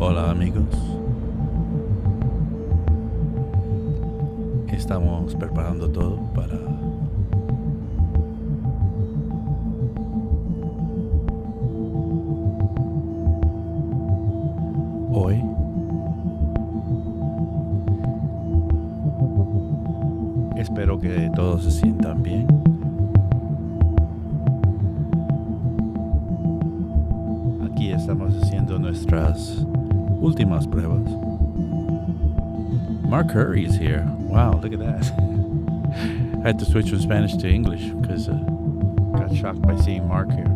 Hola amigos, estamos preparando todo para hoy. Espero que todos se sientan bien. Aquí estamos haciendo nuestras últimas pruebas. Mark Curry is here. Wow, look at that. I had to switch from Spanish to English because got shocked by seeing Mark here.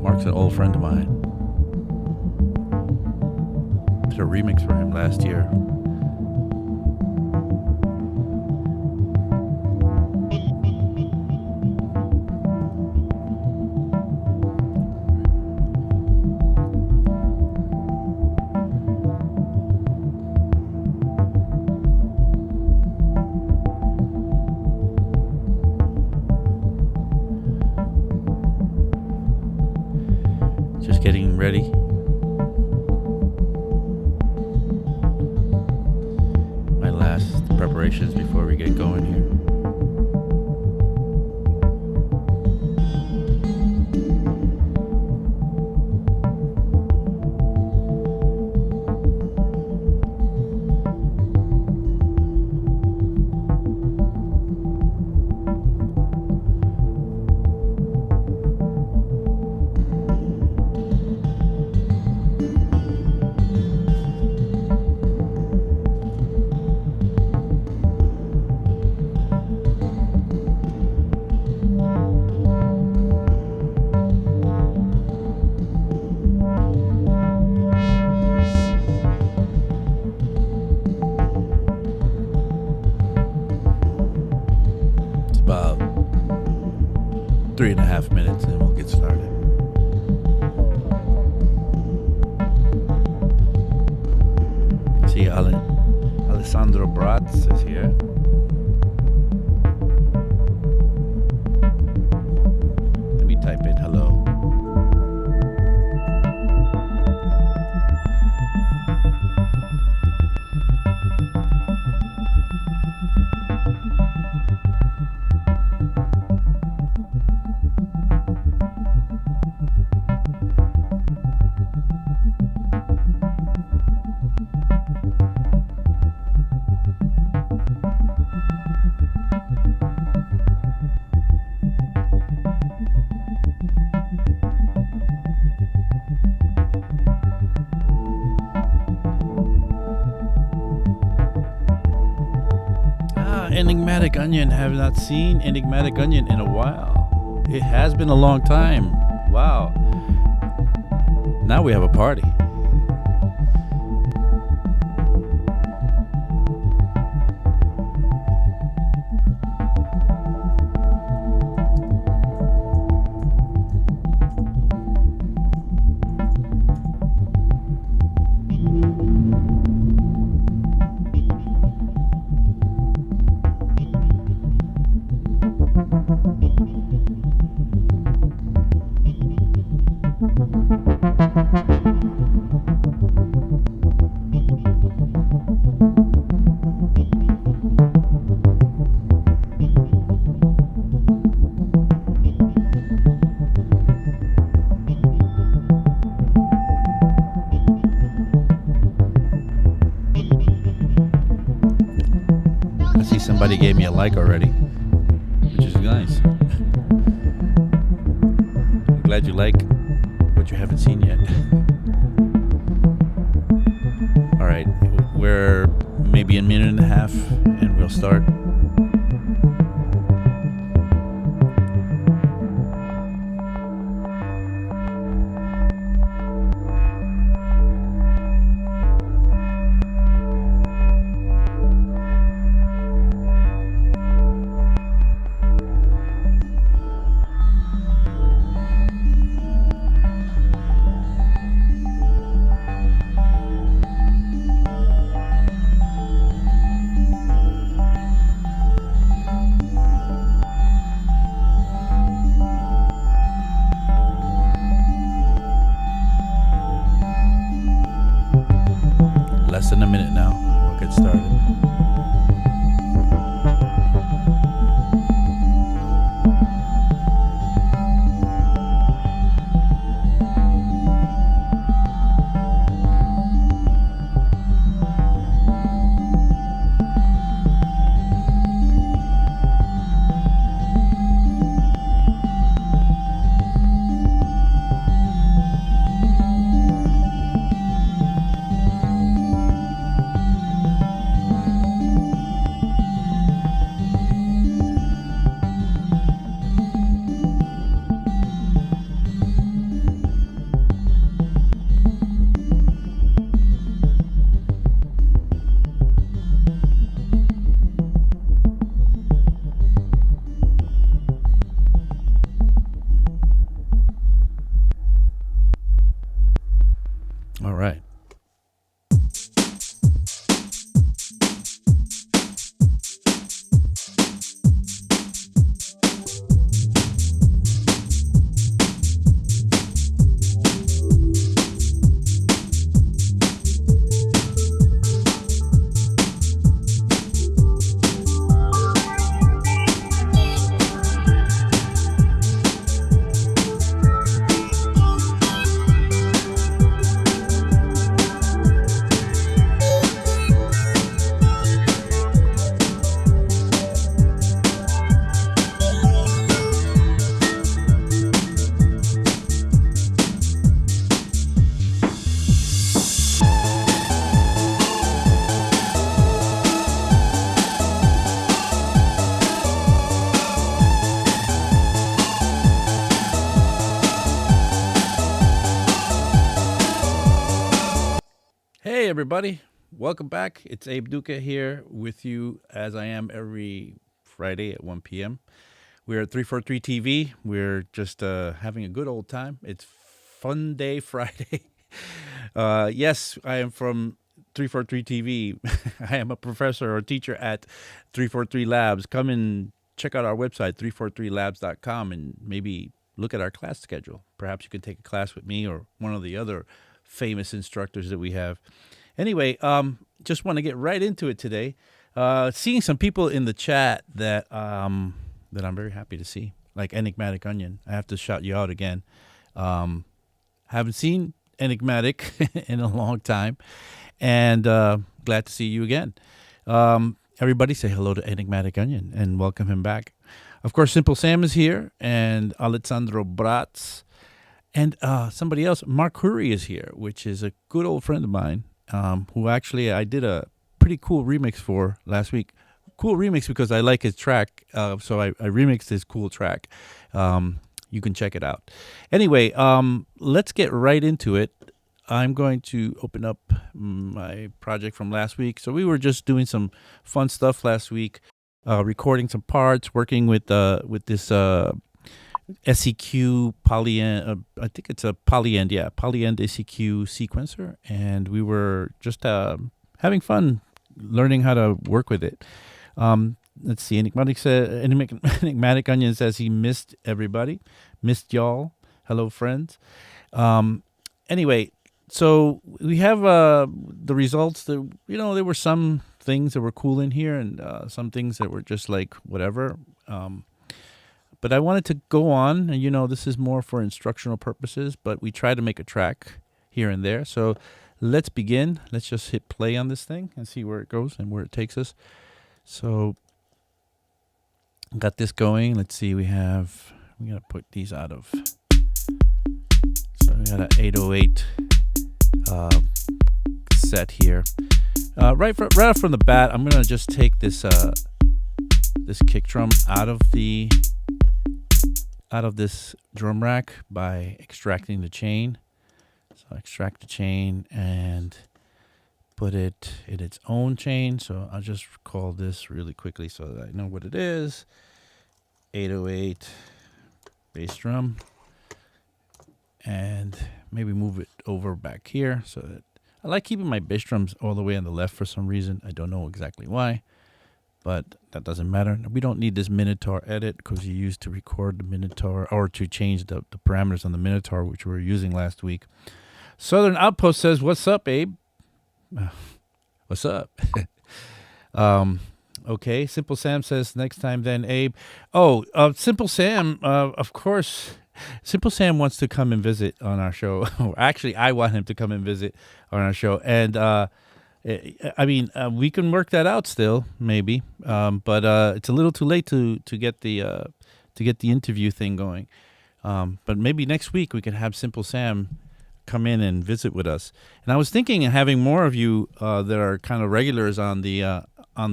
Mark's an old friend of mine. Did a remix for him last year. Just getting ready. My last preparations before we get going here. About 3.5 minutes and we'll get started. See, Alessandro Bratz is here. Let me type in hello. Enigmatic Onion. Have not seen Enigmatic Onion in a while. It has been a long time. Wow. Now we have a party. I see somebody gave me a like already, which is nice. I'm glad you like what you haven't seen yet. All right, we're maybe a minute and a half and we'll start. less than a minute now. We'll get started. All right. Hey, everybody. Welcome back. It's Abe Duque here with you as I am every Friday at 1 p.m. We're at 343 TV. We're just having a good old time. It's Fun Day Friday. Yes, I am from 343 TV. I am a professor or teacher at 343 Labs. Come and check out our website, 343labs.com, and maybe look at our class schedule. Perhaps you could take a class with me or one of the other famous instructors that we have. Anyway, just want to get right into it today. Seeing some people in the chat that I'm very happy to see, like Enigmatic Onion. I have to shout you out again. Haven't seen Enigmatic in a long time, and glad to see you again. Everybody say hello to Enigmatic Onion and welcome him back. Of course, Simple Sam is here, and Alessandro Bratz. And somebody else, Mark Hurry, is here, which is a good old friend of mine, who actually I did a pretty cool remix for last week. Cool remix because I like his track, so I remixed his cool track. You can check it out. Anyway, let's get right into it. I'm going to open up my project from last week. So we were just doing some fun stuff last week, recording some parts, working with this SEQ polyend, I think it's a polyend SEQ sequencer, and we were just having fun learning how to work with it. Let's see, Enigmatic Onion says he missed everybody, missed y'all. Hello, friends. Anyway, so we have the results. That, there were some things that were cool in here, and some things that were just like whatever. But I wanted to go on, and this is more for instructional purposes, but we try to make a track here and there. So let's begin. Let's just hit play on this thing and see where it goes and where it takes us. So got this going. Let's see, we got to put these out of, so we got an 808 set here. Right from the bat, I'm going to just take this kick drum out of this drum rack by extracting the chain. So extract the chain and put it in its own chain. So I'll just call this really quickly so that I know what it is. 808 bass drum. And maybe move it over back here so that I like keeping my bass drums all the way on the left for some reason. I don't know exactly why, but that doesn't matter. We don't need this Minotaur edit because you used to record the Minotaur or to change the parameters on the Minotaur, which we were using last week. Southern Outpost says, "What's up, Abe?" What's up? um, okay, Simple Sam says next time then, Abe. Oh, Simple Sam, of course. Simple Sam wants to come and visit on our show. Actually, I want him to come and visit on our show. And I mean, we can work that out still, maybe. But it's a little too late to get the interview thing going. But maybe next week we could have Simple Sam come in and visit with us. And I was thinking of having more of you that are kind of regulars on the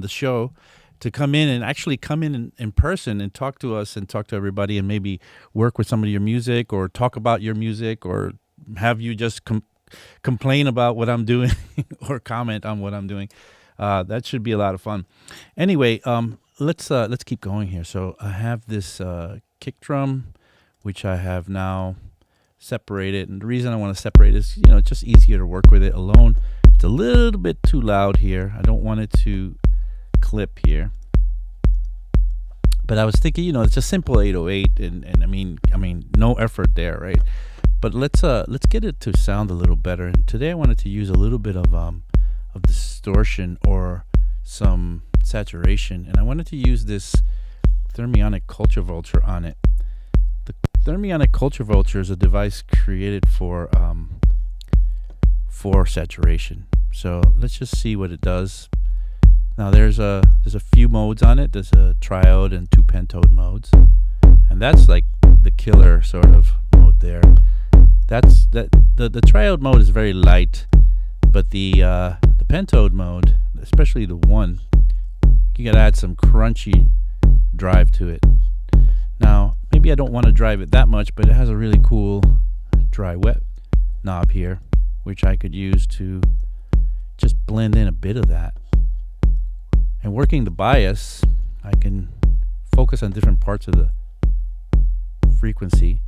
show to come in and actually come in person and talk to us and talk to everybody and maybe work with some of your music or talk about your music or have you just complain about what I'm doing or comment on what I'm doing. That should be a lot of fun. Anyway, let's keep going here. So I have this kick drum, which I have now separated, and the reason I want to separate is, it's just easier to work with it alone. It's a little bit too loud here. I don't want it to clip here. But I was thinking, it's a simple 808, and I mean, no effort there, right? But let's get it to sound a little better. And today I wanted to use a little bit of distortion or some saturation, and I wanted to use this thermionic culture vulture on it. The thermionic culture vulture is a device created for saturation. So let's just see what it does. Now there's a few modes on it. There's a triode and 2 pentode modes, and that's like the killer sort of mode there. The triode mode is very light, but the pentode mode, especially the one, you gotta add some crunchy drive to it. Now maybe I don't want to drive it that much, but it has a really cool dry wet knob here, which I could use to just blend in a bit of that. And working the bias, I can focus on different parts of the frequency.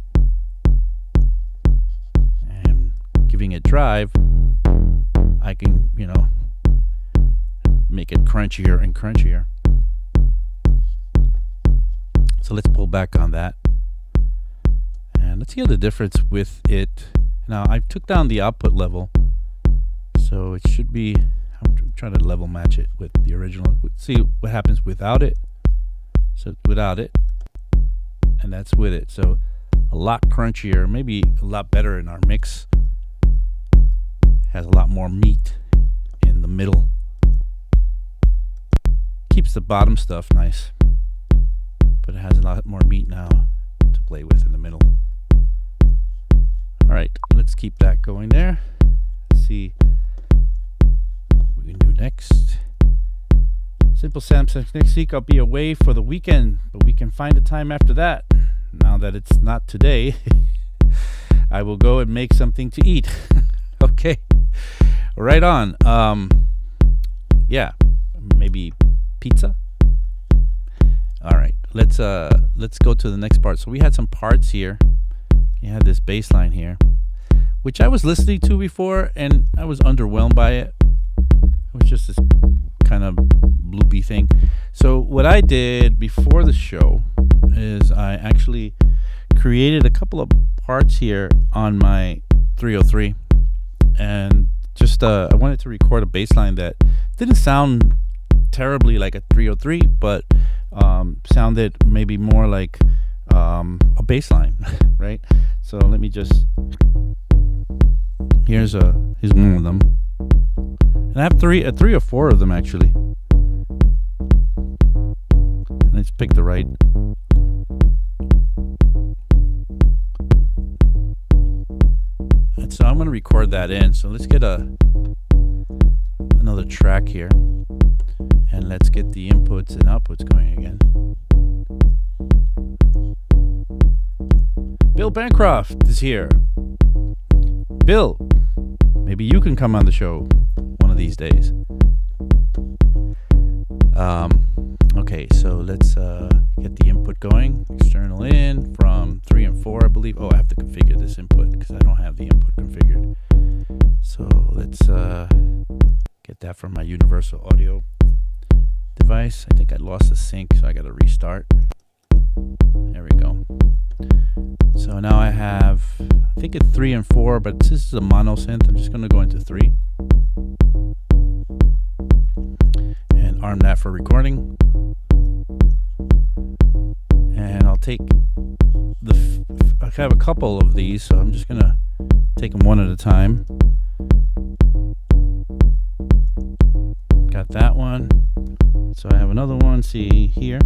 And giving it drive, I can, make it crunchier and crunchier. So let's pull back on that. And let's hear the difference with it. Now, I took down the output level, so it should be, I'm trying to level match it with the original. See what happens without it. So without it, and that's with it. So a lot crunchier, maybe a lot better in our mix. Has a lot more meat in the middle. Keeps the bottom stuff nice, but it has a lot more meat now to play with in the middle. All right, let's keep that going there. Let's see what we can do next. Simple Sam says next week I'll be away for the weekend, but we can find a time after that. Now that it's not today, I will go and make something to eat. Okay, right on. Yeah, maybe pizza. All right, let's go to the next part. So we had some parts here. You had this bass line here, which I was listening to before, and I was underwhelmed by it. It was just this kind of loopy thing. So what I did before the show is I actually created a couple of parts here on my 303, and just I wanted to record a bass line that didn't sound terribly like a 303, but sounded maybe more like a bass line, right? So let me just, here's one of them, and I have three or four of them actually. And let's pick the right. And so I'm going to record that in. So let's get another track here, and let's get the inputs and outputs going again. Bill Bancroft is here. Bill, maybe you can come on the show one of these days. Okay, so let's get the input going. External in from 3 and 4, I believe. Oh, I have to configure this input because I don't have the input configured. So let's get that from my universal audio device. I think I lost the sync, so I got to restart. There we go. So now I have, I think it's 3 and 4, but this is a mono synth. I'm just going to go into 3. arm that for recording. And I'll take I have a couple of these, so I'm just gonna take them one at a time. Got that one. So I have another one, see here.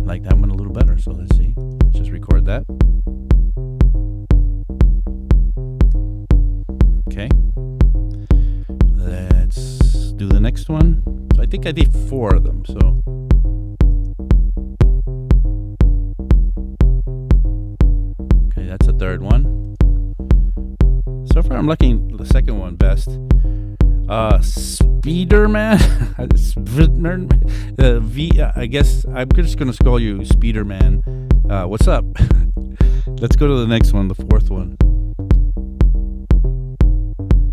Like that one a little better, so let's see. Let's just record that. Okay. Let's do the next one. So I think I did 4 of them, so. Okay, that's the third one. So far I'm liking the second one best. Speederman? I guess I'm just going to call you Speederman. What's up? Let's go to the next one, the 4th one.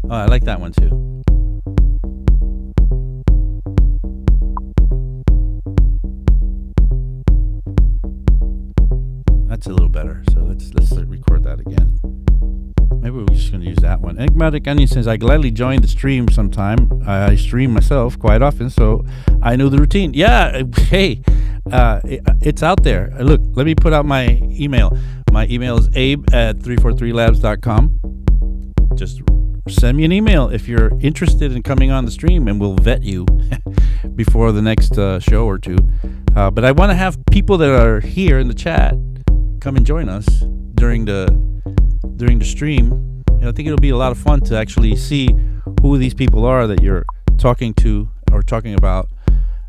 Oh, I like that one too. That's a little better. So let's record that again. Maybe we're just going to use that one. Enigmatic Onion says, I gladly join the stream sometime. I stream myself quite often, so I know the routine. Yeah, hey, it's out there. Look, let me put out my email. My email is abe@343labs.com. Just send me an email if you're interested in coming on the stream, and we'll vet you before the next show or two. But I want to have people that are here in the chat come and join us during the stream. I think it'll be a lot of fun to actually see who these people are that you're talking to or talking about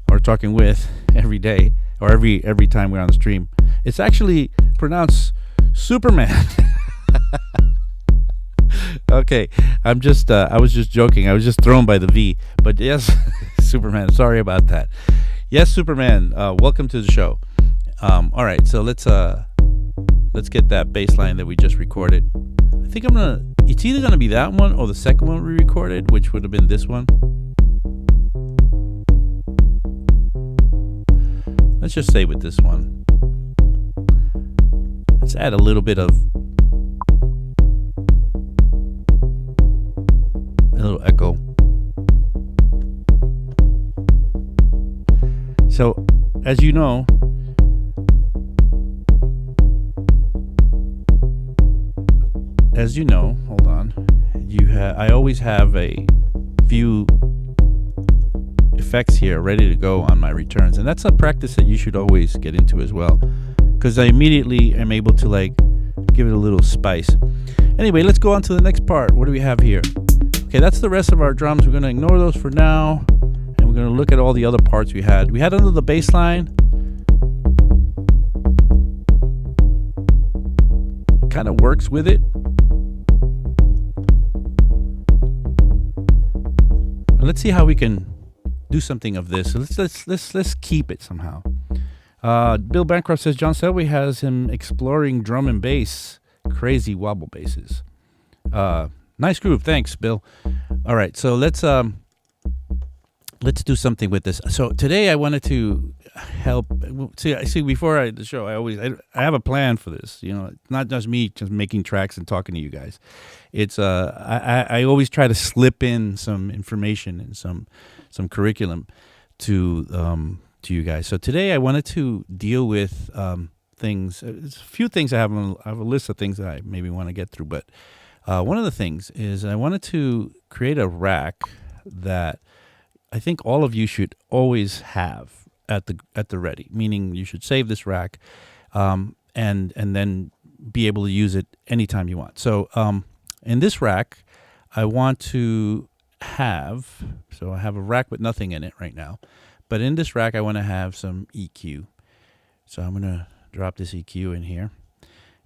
or talking with every day or every time we're on the stream. It's actually pronounced Superman. Okay, I was just joking. I was just thrown by the V. But yes, Superman. Sorry about that. Yes, Superman. Welcome to the show. All right, so let's get that bass line that we just recorded. I think it's either gonna be that one or the second one we recorded, which would have been this one. Let's just stay with this one. Let's add a little bit of a little echo. So, as you know, hold on. I always have a few effects here ready to go on my returns, and that's a practice that you should always get into as well, because I immediately am able to give it a little spice. Anyway, let's go on to the next part. What do we have here? Okay, that's the rest of our drums. We're going to ignore those for now, and we're going to look at all the other parts we had. We had under the bass line. It kind of works with it. Let's see how we can do something of this. So let's keep it somehow. Bill Bancroft says John Selway has him exploring drum and bass, crazy wobble basses. Nice groove, thanks, Bill. All right, so let's do something with this. So today I wanted to help. See, before the show, I have a plan for this. It's not just me just making tracks and talking to you guys. It's I always try to slip in some information and some curriculum to you guys. So today I wanted to deal with things. There's a few things I have a list of things that I maybe want to get through, but one of the things is I wanted to create a rack that I think all of you should always have at the ready. Meaning you should save this rack, and then be able to use it anytime you want. So in this rack, I want to have. So I have a rack with nothing in it right now, but in this rack I want to have some EQ. So I'm gonna drop this EQ in here,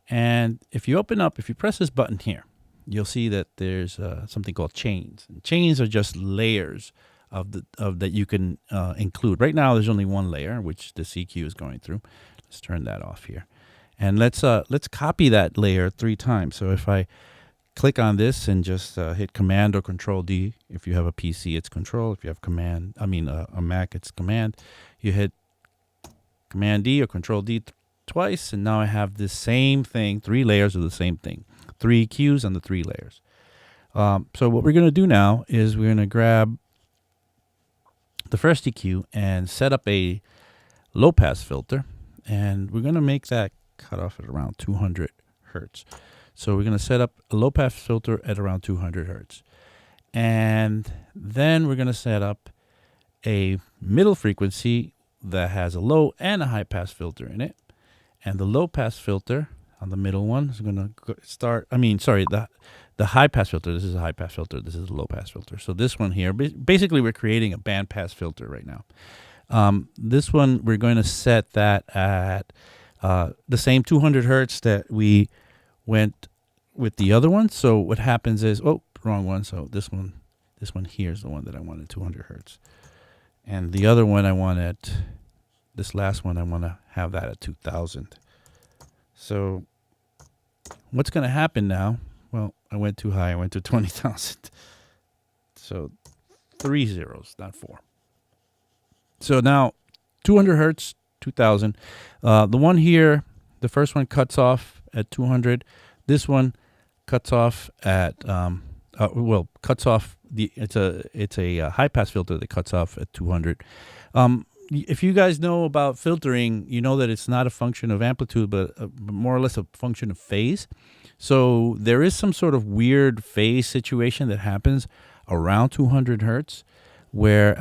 and if you press this button here, you'll see that there's something called chains. And chains are just layers that you can include. Right now there's only one layer, which the EQ is going through. Let's turn that off here, and let's copy that layer 3 times. So if I click on this and just hit Command or Control D. If you have a PC, it's Control. If you have a Mac, it's Command. You hit Command D or Control D twice, and now I have this same thing, 3 layers of the same thing. 3 EQs on the 3 layers. So what we're going to do now is we're going to grab the first EQ and set up a low pass filter, and we're going to make that cut off at around 200 hertz. So we're going to set up a low pass filter at around 200 hertz. And then we're going to set up a middle frequency that has a low and a high pass filter in it. And the low pass filter on the middle one is going to start, the high pass filter, this is a high pass filter, this is a low pass filter. So this one here, basically we're creating a band pass filter right now. This one, we're going to set that at the same 200 hertz that we went with the other one. So what happens is, oh, wrong one. So this one here is the one that I wanted 200 hertz. And the other one I want at, this last one, I want to have that at 2000. So what's going to happen now? Well, I went too high. I went to 20,000. So 3 zeros, not 4. So now 200 hertz, 2000. The one here, the first one cuts off at 200. This one cuts off at, cuts off, it's a high pass filter that cuts off at 200. If you guys know about filtering, you know that it's not a function of amplitude, but more or less a function of phase. So there is some sort of weird phase situation that happens around 200 hertz, where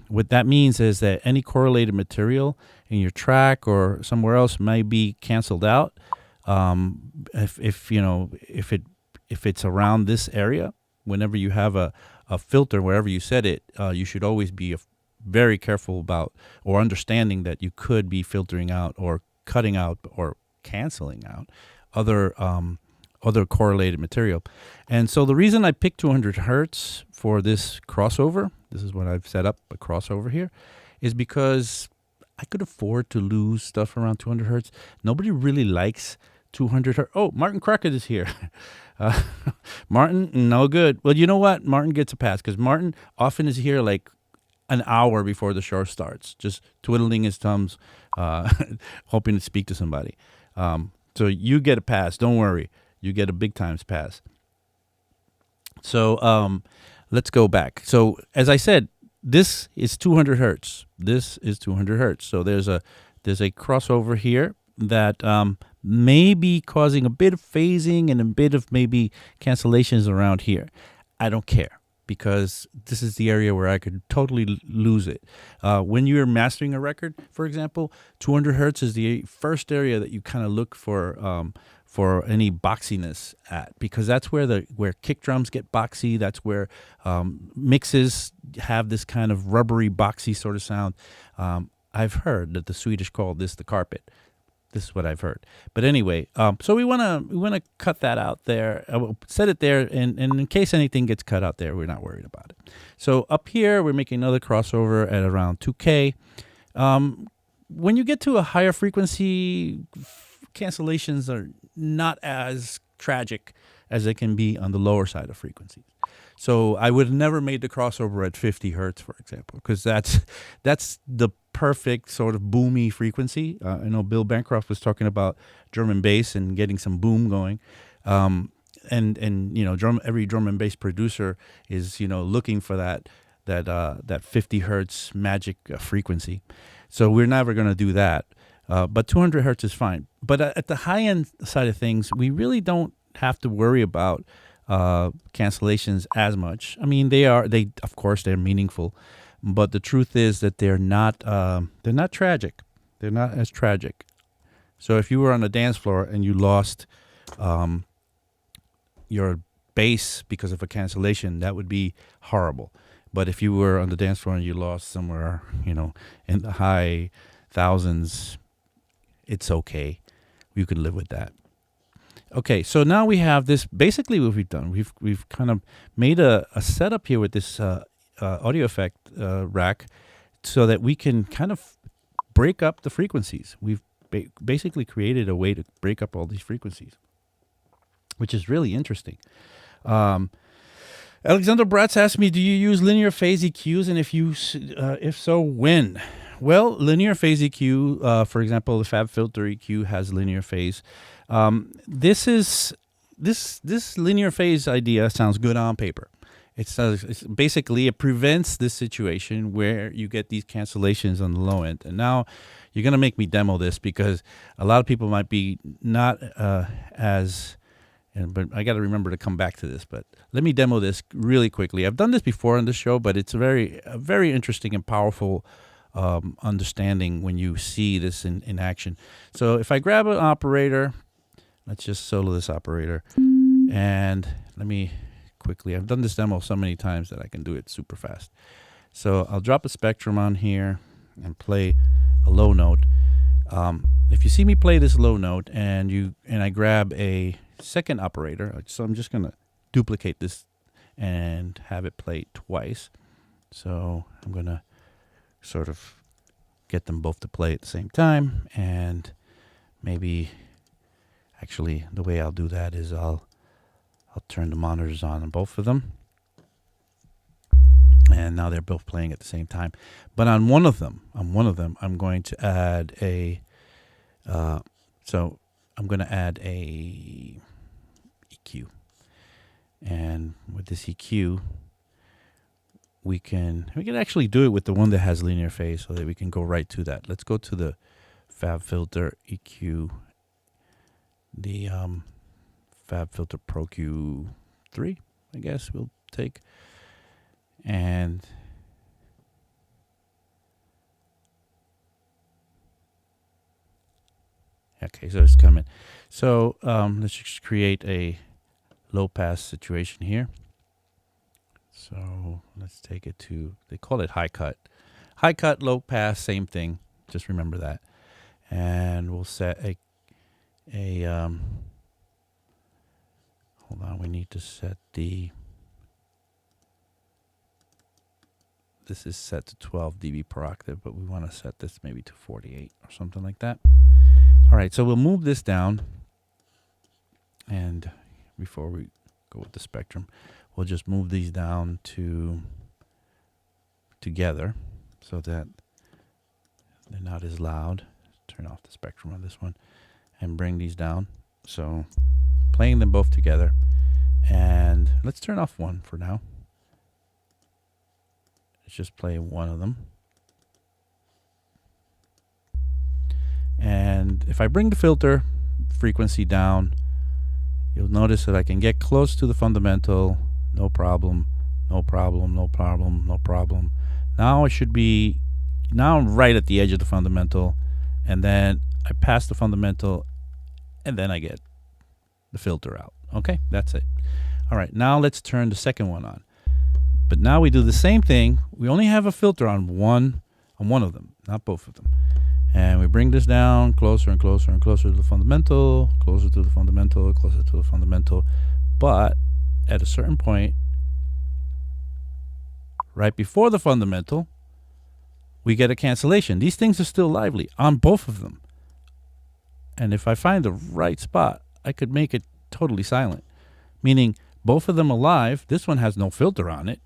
what that means is that any correlated material in your track or somewhere else may be canceled out. If it's around this area, whenever you have a filter, wherever you set it, you should always be very careful about or understanding that you could be filtering out or cutting out or canceling out other correlated material. And so the reason I picked 200 hertz for this crossover, this is what I've set up, a crossover here, is because I could afford to lose stuff around 200 hertz. Nobody really likes 200 hertz. Oh, Martin Crockett is here. Martin, no good. Well, you know what? Martin gets a pass because Martin often is here like an hour before the show starts, just twiddling his thumbs, hoping to speak to somebody. So you get a pass. Don't worry. You get a big times pass. So let's go back. So as I said, this is 200 hertz. This is 200 hertz. So there's a crossover here that may be causing a bit of phasing and a bit of maybe cancellations around here. I don't care, because this is the area where I could totally lose it. When you're mastering a record, for example, 200 hertz is the first area that you kind of look for any boxiness at, because that's where kick drums get boxy. That's where mixes have this kind of rubbery, boxy sort of sound. I've heard that the Swedish call this the carpet. This is what I've heard. But anyway, so we wanna cut that out there. We'll set it there, and in case anything gets cut out there, we're not worried about it. So up here, we're making another crossover at around 2K. When you get to a higher frequency, cancellations are not as tragic as they can be on the lower side of frequencies. So I would have never made the crossover at 50 hertz, for example, because that's the perfect sort of boomy frequency. I know Bill Bancroft was talking about drum and bass and getting some boom going. And every drum and bass producer is, looking for that 50 hertz magic frequency. So we're never going to do that. But 200 hertz is fine. But at the high end side of things, we really don't have to worry about cancellations as much. I mean, of course they're meaningful, but the truth is that they're not tragic. They're not as tragic. So if you were on a dance floor and you lost your bass because of a cancellation, that would be horrible. But if you were on the dance floor and you lost somewhere, in the high thousands, it's okay. You can live with that. Okay, so now we have this. Basically, what we've done, we've kind of made a setup here with this audio effect rack, so that we can kind of break up the frequencies. We've basically created a way to break up all these frequencies, which is really interesting. Alexander Bratz asked me, do you use linear phase EQs, and if so, when? Well, linear phase EQ, for example, the Fab Filter EQ has linear phase. This is this linear phase idea sounds good on paper. It's basically, it prevents this situation where you get these cancellations on the low end. And now you're going to make me demo this because a lot of people might be not but I got to remember to come back to this. But let me demo this really quickly. I've done this before on the show, but it's a very interesting and powerful understanding when you see this in action. So if I grab an operator, let's just solo this operator, and let me quickly, I've done this demo so many times that I can do it super fast. So I'll drop a spectrum on here and play a low note. If you see me play this low note and I grab a second operator, so I'm just going to duplicate this and have it play twice. So I'm going to sort of get them both to play at the same time, and maybe actually the way I'll do that is I'll turn the monitors on both of them, and now they're both playing at the same time. But on one of them, I'm going to add a EQ, and with this EQ, we can actually do it with the one that has linear phase, so that we can go right to that. Let's go to the Fab Filter EQ, the Fab Filter Pro Q3, I guess we'll take. And okay, so it's coming. So let's just create a low pass situation here. So let's take it to, they call it high cut. High cut, low pass, same thing. Just remember that. And we'll set hold on, we need to set this is set to 12 dB per octave, but we want to set this maybe to 48 or something like that. All right, so we'll move this down. And before we go with the spectrum, we'll just move these down together so that they're not as loud. Turn off the spectrum on this one and bring these down. So playing them both together, and let's turn off one for now. Let's just play one of them. And if I bring the filter frequency down, you'll notice that I can get close to the fundamental, no problem, no problem, no problem, no problem. Now I'm right at the edge of the fundamental, and then I pass the fundamental, and then I get the filter out. Okay, that's it. All right, now let's turn the second one on. But now we do the same thing. We only have a filter on one of them, not both of them. And we bring this down closer and closer and closer to the fundamental, closer to the fundamental, closer to the fundamental. But at a certain point, right before the fundamental, we get a cancellation. These things are still lively on both of them. And if I find the right spot, I could make it totally silent, meaning both of them are live. This one has no filter on it,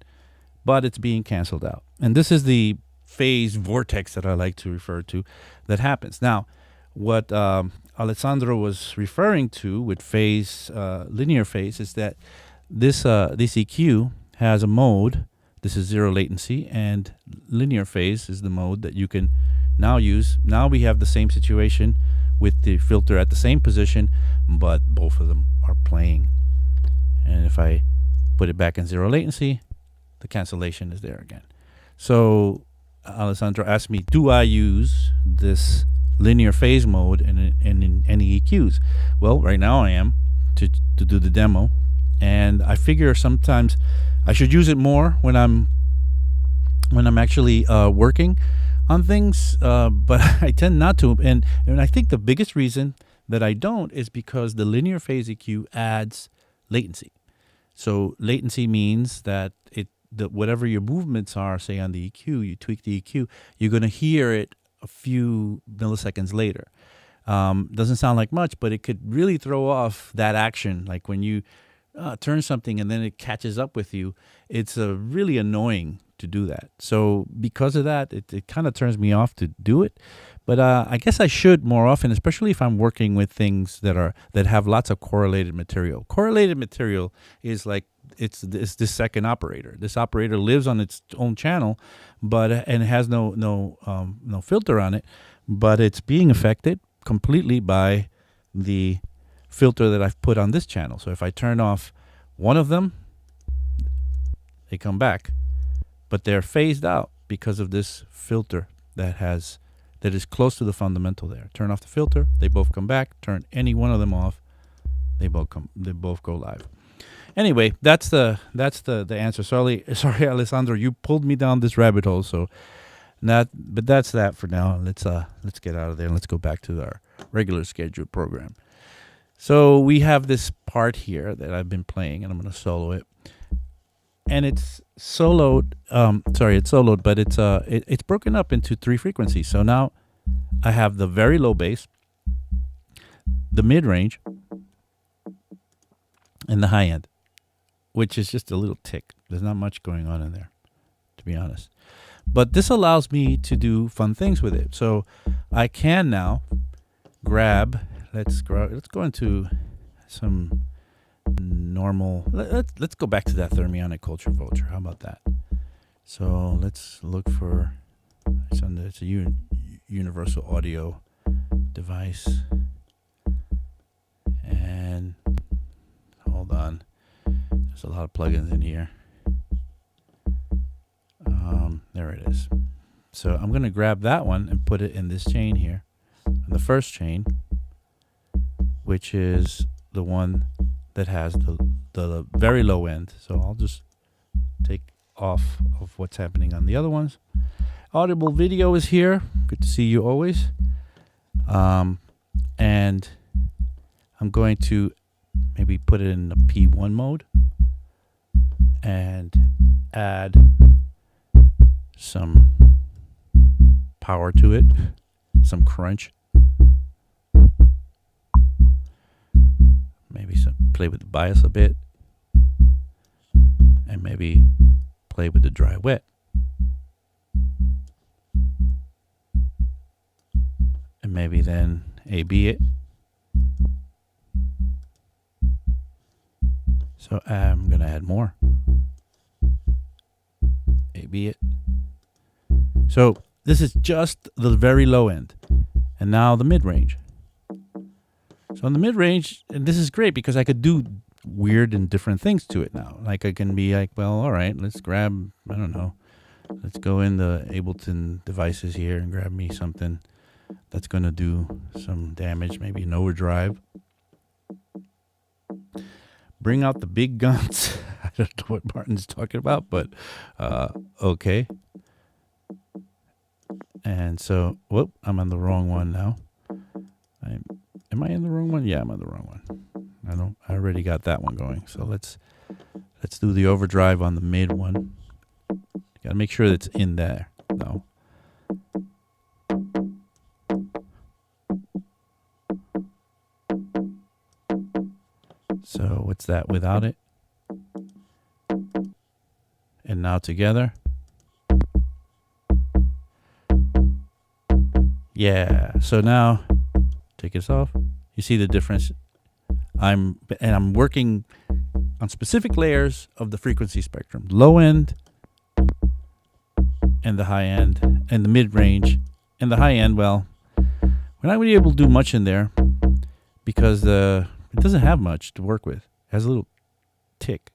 but it's being canceled out. And this is the phase vortex that I like to refer to that happens. Now, what Alessandro was referring to with phase, linear phase, is that this EQ has a mode. This is zero latency, and linear phase is the mode that you can now use. Now we have the same situation with the filter at the same position, but both of them are playing. And if I put it back in zero latency, the cancellation is there again. So Alessandro asked me, do I use this linear phase mode in any EQs? Well, right now I am to do the demo, and I figure sometimes I should use it more when I'm actually working on things, but I tend not to. And I think the biggest reason that I don't is because the linear phase EQ adds latency. So latency means that whatever your movements are, say on the EQ, you tweak the EQ, you're going to hear it a few milliseconds later. Doesn't sound like much, but it could really throw off that action. Like when you turn something and then it catches up with you, it's really annoying to do that. So because of that, it kind of turns me off to do it. But I guess I should more often, especially if I'm working with things that have lots of correlated material. Correlated material is like it's this second operator. This operator lives on its own channel, but and it has no filter on it, but it's being affected completely by the filter that I've put on this channel. So if I turn off one of them, they come back, but they're phased out because of this filter that is close to the fundamental there. Turn off the filter, they both come back. Turn any one of them off, they both go live. Anyway, that's the answer. Sorry, Alessandro, you pulled me down this rabbit hole. So but that's that for now. Let's get out of there and let's go back to our regular scheduled program. So we have this part here that I've been playing, and I'm going to solo it. And it's soloed. It's soloed, but it's broken up into 3 frequencies. So now I have the very low bass, the mid range, and the high end, which is just a little tick. There's not much going on in there, to be honest. But this allows me to do fun things with it. So I can now grab. Let's go into some normal. Let's go back to that thermionic culture vulture. How about that? So let's look for. It's a universal audio device. And hold on, there's a lot of plugins in here. There it is. So I'm going to grab that one and put it in this chain here, in the first chain, which is the one that has the very low end. So I'll just take off of what's happening on the other ones. Audible video is here. Good to see you always. And I'm going to maybe put it in the P1 mode and add some power to it, some crunch. Maybe play with the bias a bit, and maybe play with the dry wet. And maybe then A/B it. So I'm going to add more. A/B it. So this is just the very low end. And now the mid-range. So on the mid-range, and this is great because I could do weird and different things to it now. Like I can be like, well, all right, let's grab, I don't know, let's go in the Ableton devices here and grab me something that's going to do some damage, maybe an overdrive. Bring out the big guns. I don't know what Martin's talking about, but okay. And so, whoop, I'm on the wrong one now. Am I in the wrong one? Yeah, I'm on the wrong one. I already got that one going. So let's do the overdrive on the mid one. Got to make sure that's in there. No. So what's that without it? And now together. Yeah. So now take this off. You see the difference? I'm working on specific layers of the frequency spectrum. Low end and the high end and the mid range and the high end. Well, we're not going to be able to do much in there because it doesn't have much to work with. It has a little tick.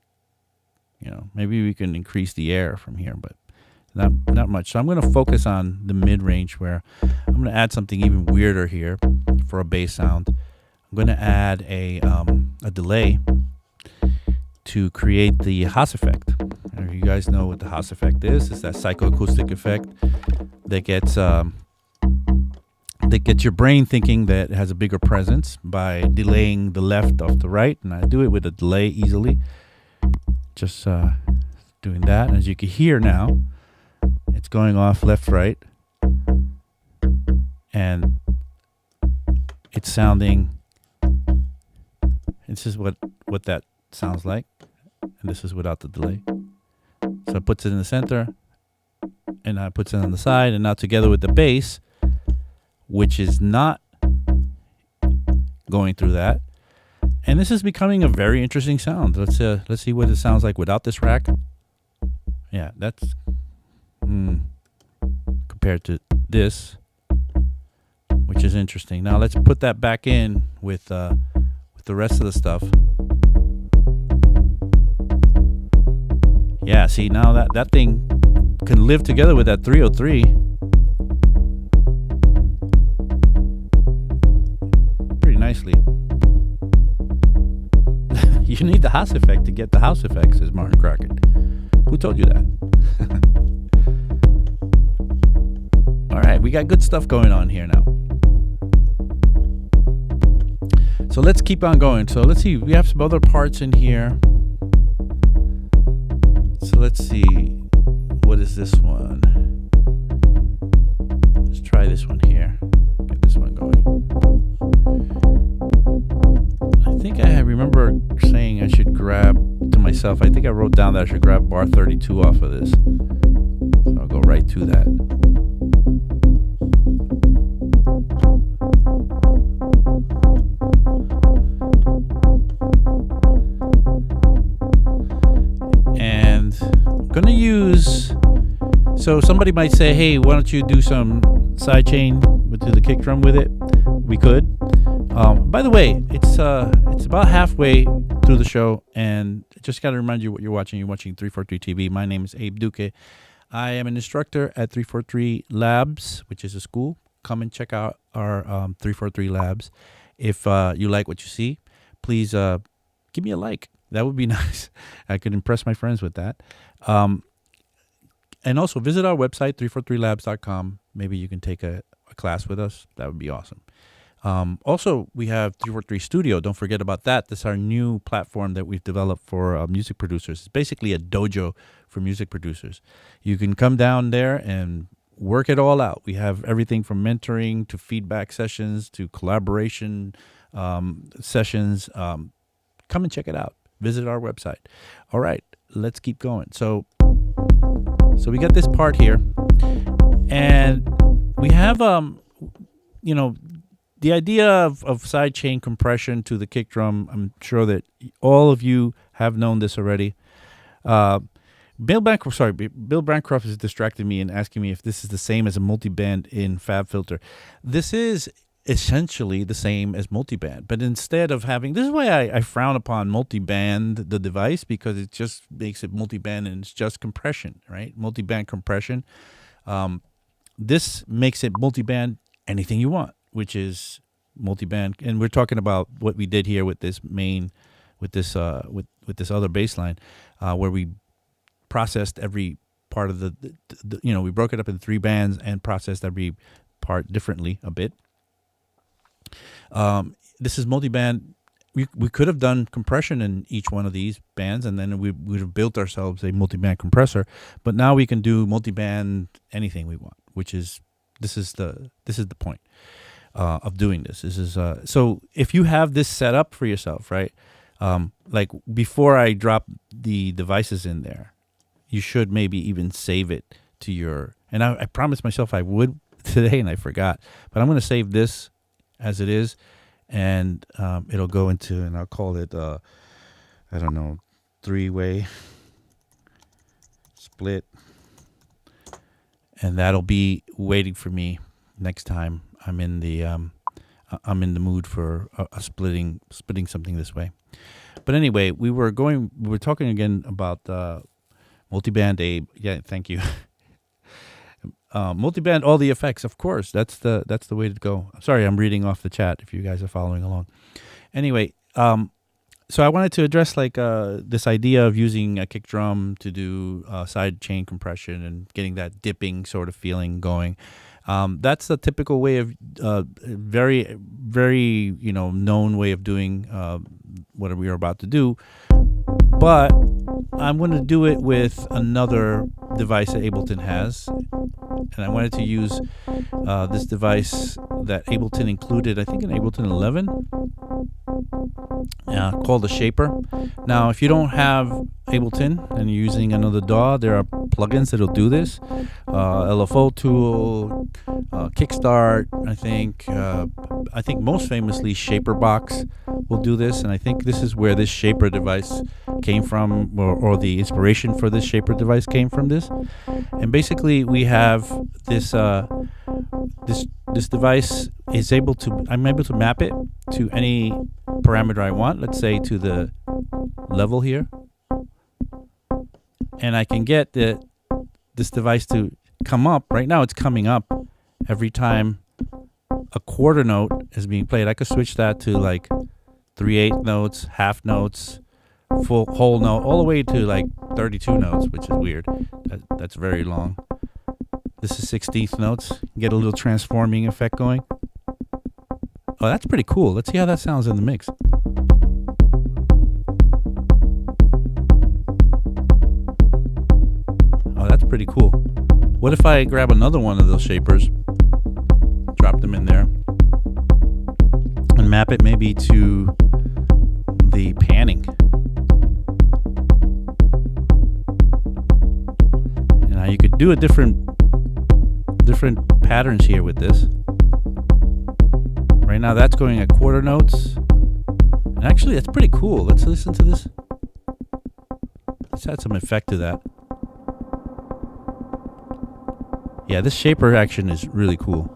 You know, maybe we can increase the air from here, but not much. So I'm going to focus on the mid range where I'm going to add something even weirder here for a bass sound. I'm going to add a delay to create the Haas effect. You guys know what the Haas effect is. It's that psychoacoustic effect that gets your brain thinking that it has a bigger presence by delaying the left off the right. And I do it with a delay easily. Just doing that. And as you can hear now, it's going off left, right. And it's sounding, this is what that sounds like. And this is without the delay. So it puts it in the center, and I puts it on the side, and now together with the bass, which is not going through that. And this is becoming a very interesting sound. Let's see what it sounds like without this rack. Yeah, that's compared to this, which is interesting. Now let's put that back in with the rest of the stuff. Yeah, see, now that thing can live together with that 303 pretty nicely. You need the house effect to get the house effect, says Martin Crockett. Who told you that? All right, we got good stuff going on here now. So let's keep on going. So let's see, we have some other parts in here. So let's see, what is this one? Let's try this one here. Get this one going. I think I remember saying I should grab to myself. I think I wrote down that I should grab bar 32 off of this. So I'll go right to that. And I'm gonna use. So somebody might say, "Hey, why don't you do some sidechain to the kick drum with it?" We could. By the way, it's about halfway through the show, and just got to remind you what you're watching. You're watching 343 TV. My name is Abe Duque. I am an instructor at 343 Labs, which is a school. Come and check out our 343 Labs. If you like what you see, please give me a like. That would be nice. I could impress my friends with that. And also visit our website, 343labs.com. Maybe you can take a class with us. That would be awesome. Also, we have 343 Studio. Don't forget about that. This is our new platform that we've developed for music producers. It's basically a dojo for music producers. You can come down there and work it all out. We have everything from mentoring to feedback sessions to collaboration sessions. Come and check it out. Visit our website. All right, let's keep going. So we got this part here, and we have the idea of sidechain compression to the kick drum. I'm sure that all of you have known this already. Bill Bancroft is distracting me and asking me if this is the same as a multiband in FabFilter. This is essentially the same as multiband, but instead of having, this is why I frown upon multiband, the device, because it just makes it multiband and it's just compression, right? Multiband compression. This makes it multiband anything you want, which is multiband, and we're talking about what we did here with this with this other bass line, where we processed every part of the we broke it up in 3 bands and processed every part differently a bit. This is multiband. We could have done compression in each one of these bands, and then we would have built ourselves a multiband compressor. But now we can do multiband anything we want, which is this is the point of doing this. This is so if you have this set up for yourself, right? Like before I drop the devices in there, you should maybe even save it to your. And I promised myself I would today, and I forgot. But I'm going to save this as it is, and it'll go into, and I'll call it I don't know, 3-way split, and that'll be waiting for me next time I'm in the mood for splitting something this way. But anyway, we were talking again about multiband. Abe, yeah, thank you. Multiband, all the effects, of course. That's the way to go. Sorry, I'm reading off the chat if you guys are following along. Anyway, so I wanted to address this idea of using a kick drum to do side chain compression and getting that dipping sort of feeling going. That's the typical way of very, very known way of doing what we are about to do. But I'm going to do it with another device that Ableton has, and I wanted to use this device that Ableton included, I think in Ableton 11. called a shaper. Now, if you don't have Ableton and you're using another DAW, there are plugins that'll do this. LFO Tool, Kickstart, I think most famously Shaperbox will do this, and I think this is where this shaper device came from, or the inspiration for this shaper device came from this. And basically, we have this this device is I'm able to map it to any parameter I want. Let's say to the level here, and I can get this device to come up. Right now, it's coming up every time a quarter note is being played. I could switch that to like 3/8 notes, half notes, whole note, all the way to like 32 notes, which is weird. That's very long. This is 16th notes. Get a little transforming effect going. Oh, that's pretty cool. Let's see how that sounds in the mix. Oh, that's pretty cool. What if I grab another one of those shapers, drop them in there, and map it maybe to the panning? And now you could do a different patterns here with this. Right now that's going at quarter notes. And actually that's pretty cool. Let's listen to this. Let's add some effect to that. Yeah, this shaper action is really cool.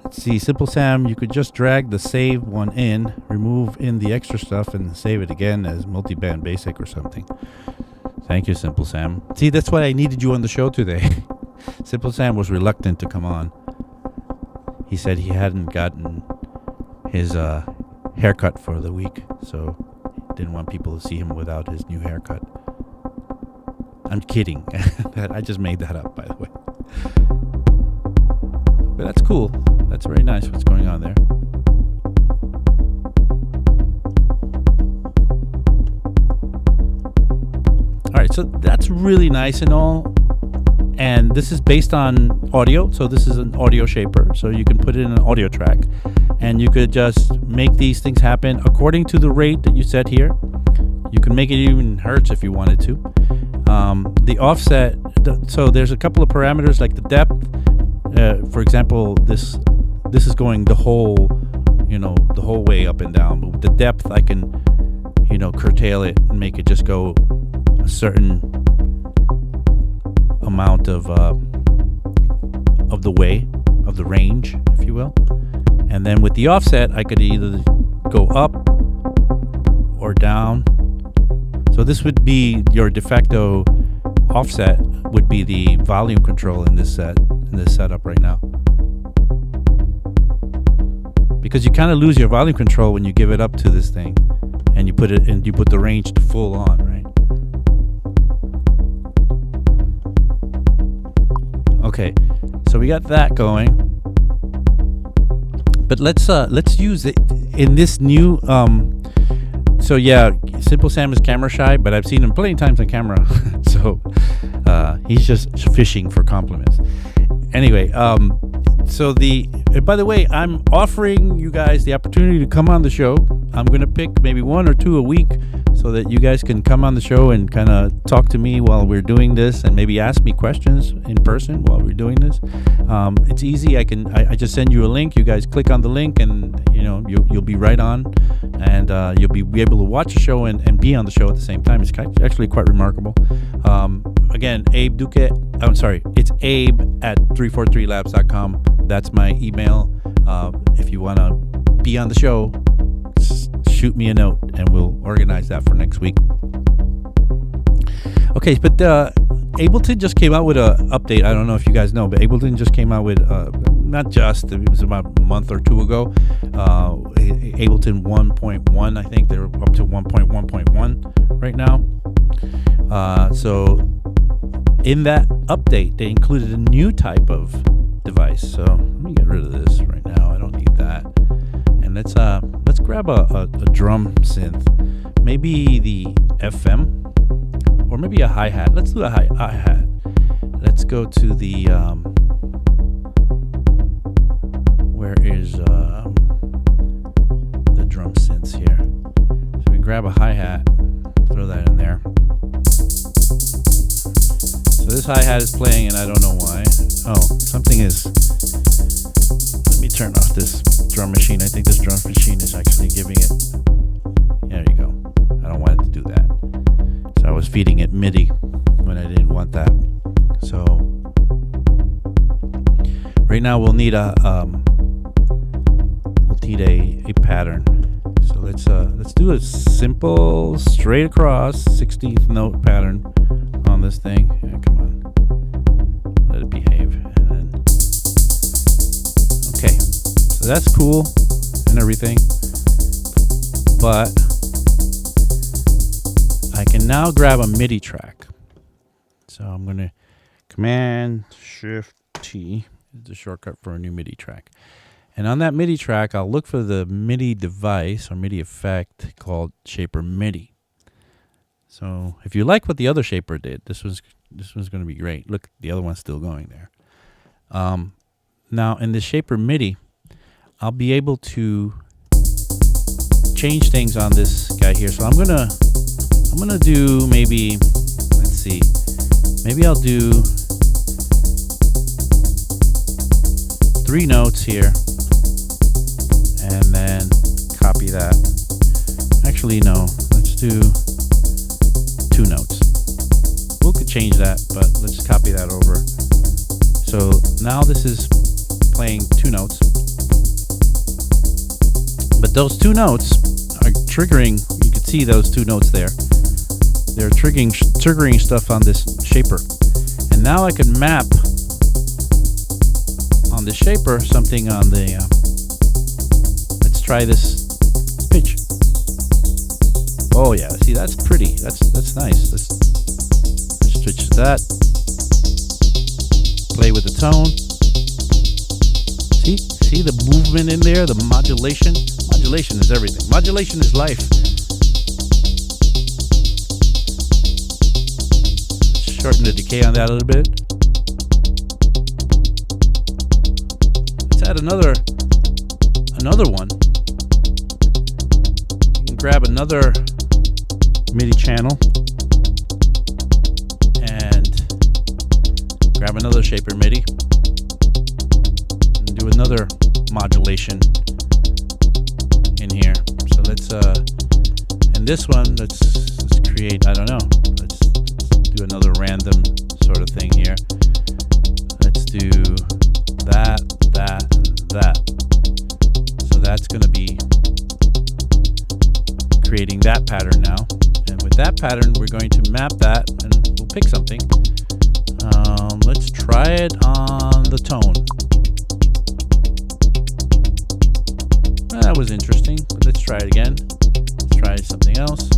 Let's see, Simple Sam, you could just drag the save one in, remove in the extra stuff, and save it again as multi-band basic or something. Thank you, Simple Sam. See, that's why I needed you on the show today. Simple Sam was reluctant to come on. He said he hadn't gotten his haircut for the week, so didn't want people to see him without his new haircut. I'm kidding. I just made that up, by the way. But that's cool. That's very nice what's going on there. Alright, so that's really nice and all. And this is based on audio, so this is an audio shaper. So you can put it in an audio track. And you could just make these things happen according to the rate that you set here. You can make it even in hertz if you wanted to. The offset, so there's a couple of parameters like the depth. For example, this is going the whole way up and down. But with the depth, I can, curtail it and make it just go a certain amount of the range, if you will. And then with the offset, I could either go up or down. So this would be your de facto offset, would be the volume control in this setup right now. Because you kind of lose your volume control when you give it up to this thing, and you put the range to full on, right? Okay, so we got that going. But let's use it in this new. So yeah, Simple Sam is camera shy, but I've seen him plenty of times on camera. So he's just fishing for compliments. Anyway, by the way, I'm offering you guys the opportunity to come on the show. I'm going to pick maybe one or two a week so that you guys can come on the show and kind of talk to me while we're doing this, and maybe ask me questions in person while we're doing this. It's easy. I just send you a link. You guys click on the link, and you'll be right on, and you'll be able to watch the show and be on the show at the same time. It's actually quite remarkable. Again, Abe Duque. I'm sorry, it's Abe at 343labs.com. That's my email. If you want to be on the show, shoot me a note and we'll organize that for next week. Okay, but Ableton just came out with an update. I don't know if you guys know, but Ableton just came out with, it was about a month or two ago, Ableton 1.1, I think. They're up to 1.1.1 right now. So in that update, they included a new type of device. So let me get rid of this right now. I don't need that. And let's grab a drum synth, maybe the FM, or maybe a hi-hat. Let's do a hi-hat. Let's go to the where is drum synths here. So we grab a hi-hat, throw that in there. So this hi-hat is playing and I don't know why. Oh, something is... Let me turn off this drum machine. I think this drum machine is actually giving it... There you go. I don't want it to do that. So I was feeding it Midi when I didn't want that. So right now we'll need a pattern. So let's do a simple straight across 16th note pattern on this thing. Yeah, come on, let it behave. And then, okay, so that's cool and everything, but I can now grab a MIDI track. So I'm gonna Command Shift T is the shortcut for a new MIDI track. And on that MIDI track, I'll look for the MIDI device or MIDI effect called Shaper Midi. So if you like what the other Shaper did, this one's going to be great. Look, the other one's still going there. Now in the Shaper Midi, I'll be able to change things on this guy here. So I'm gonna do maybe, let's see, maybe I'll do 3 notes here. And then copy that. Actually, no. Let's do 2 notes. We could change that, but let's copy that over. So now this is playing 2 notes. But those 2 notes are triggering. You can see those 2 notes there. They're triggering stuff on this Shaper. And now I can map on the Shaper something on the... try this pitch. Oh yeah, see, that's pretty. That's nice. Let's switch to that. Play with the tone. See the movement in there, the modulation. Modulation is everything. Modulation is life. Let's shorten the decay on that a little bit. Let's add another one. Grab another MIDI channel and grab another Shaper MIDI and do another modulation in here. So let's and this one let's create, I don't know, let's do another random sort of thing here. Let's do that. So that's going to be creating that pattern now, and with that pattern we're going to map that and we'll pick something. Let's try it on the tone. Well, that was interesting, but let's try it again. Let's try something else.